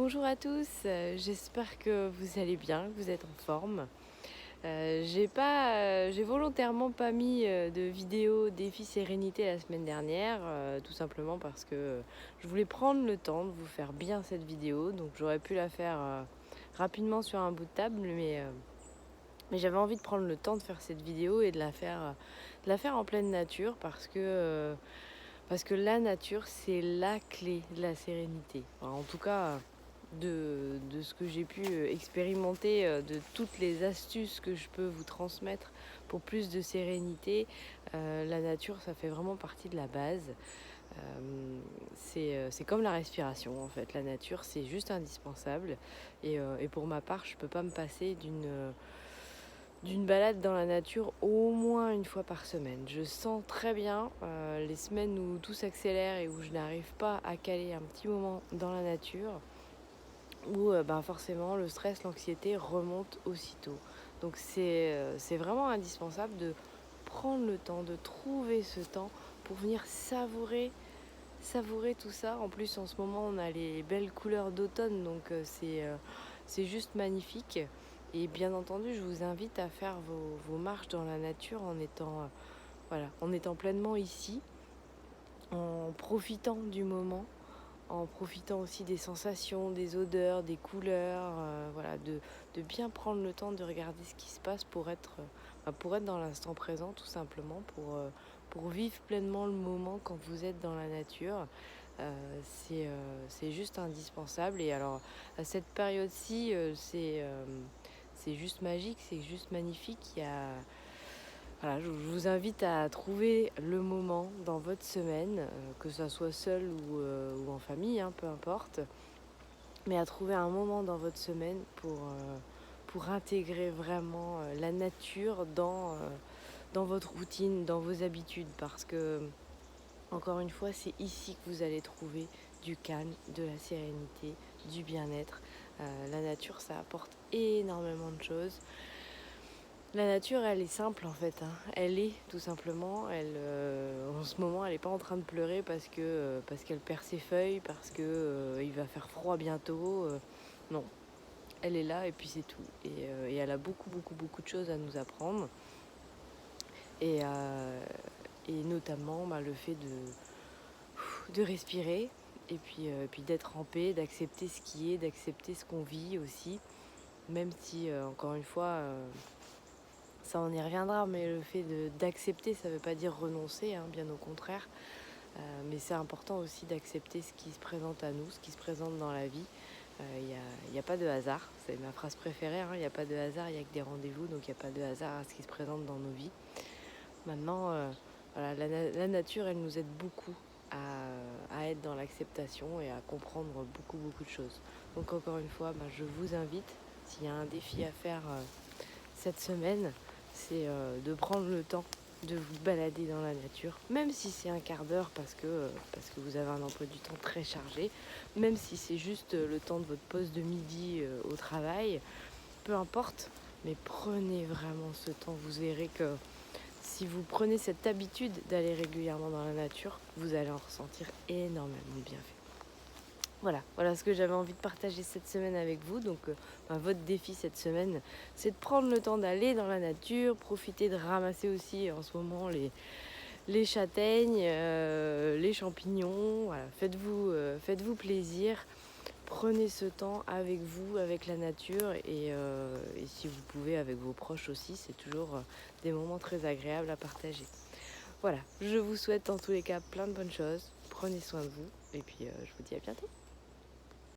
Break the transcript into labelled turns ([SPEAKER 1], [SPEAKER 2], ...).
[SPEAKER 1] Bonjour à tous, j'espère que vous allez bien, que vous êtes en forme. J'ai volontairement pas mis de vidéo défi sérénité la semaine dernière, tout simplement parce que je voulais prendre le temps de vous faire bien cette vidéo. Donc j'aurais pu la faire rapidement sur un bout de table, mais j'avais envie de prendre le temps de faire cette vidéo et de la faire en pleine nature parce que la nature, c'est la clé de la sérénité. Enfin, en tout cas, de ce que j'ai pu expérimenter, de toutes les astuces que je peux vous transmettre pour plus de sérénité, la nature, ça fait vraiment partie de la base. C'est comme la respiration, en fait. La nature, c'est juste indispensable. Et pour ma part, je ne peux pas me passer d'une balade dans la nature au moins une fois par semaine. Je sens très bien les semaines où tout s'accélère et où je n'arrive pas à caler un petit moment dans la nature, où forcément le stress, l'anxiété remontent aussitôt. Donc c'est vraiment indispensable de prendre le temps, de trouver ce temps pour venir savourer tout ça. En plus, en ce moment, on a les belles couleurs d'automne, donc c'est juste magnifique. Et bien entendu, je vous invite à faire vos marches dans la nature en étant pleinement ici, en profitant du moment, en profitant aussi des sensations, des odeurs, des couleurs, de bien prendre le temps de regarder ce qui se passe pour être dans l'instant présent, tout simplement, pour vivre pleinement le moment quand vous êtes dans la nature. C'est juste indispensable. Et alors, à cette période-ci, c'est juste magique, c'est juste magnifique. Voilà, je vous invite à trouver le moment dans votre semaine, que ça soit seul ou en famille, peu importe, mais à trouver un moment dans votre semaine pour intégrer vraiment la nature dans votre routine, dans vos habitudes, parce que, encore une fois, c'est ici que vous allez trouver du calme, de la sérénité, du bien-être. La nature, ça apporte énormément de choses. La nature, elle est simple en fait, hein. Elle est tout simplement. En ce moment, elle n'est pas en train de pleurer parce qu'elle perd ses feuilles, parce que il va faire froid bientôt. Non, elle est là et puis c'est tout. Et elle a beaucoup, beaucoup, beaucoup de choses à nous apprendre. Et, et notamment le fait de respirer et puis d'être en paix, d'accepter ce qui est, d'accepter ce qu'on vit aussi. Même si, encore une fois, ça on y reviendra, mais le fait d'accepter, ça ne veut pas dire renoncer, bien au contraire. Mais c'est important aussi d'accepter ce qui se présente à nous, ce qui se présente dans la vie. Il y a pas de hasard, c'est ma phrase préférée, il n'y a pas de hasard, il n'y a que des rendez-vous, donc il n'y a pas de hasard à ce qui se présente dans nos vies. Maintenant, voilà, la nature, elle nous aide beaucoup à être dans l'acceptation et à comprendre beaucoup, beaucoup de choses. Donc encore une fois, je vous invite, s'il y a un défi à faire cette semaine, c'est de prendre le temps de vous balader dans la nature, même si c'est un quart d'heure parce que vous avez un emploi du temps très chargé, même si c'est juste le temps de votre pause de midi au travail, peu importe, mais prenez vraiment ce temps. Vous verrez que si vous prenez cette habitude d'aller régulièrement dans la nature, vous allez en ressentir énormément de bienfaits. Voilà ce que j'avais envie de partager cette semaine avec vous. Donc, votre défi cette semaine, c'est de prendre le temps d'aller dans la nature, profiter de ramasser aussi en ce moment les châtaignes, les champignons. Voilà, faites-vous plaisir. Prenez ce temps avec vous, avec la nature et si vous pouvez avec vos proches aussi, c'est toujours des moments très agréables à partager. Voilà, je vous souhaite en tous les cas plein de bonnes choses. Prenez soin de vous et puis je vous dis à bientôt.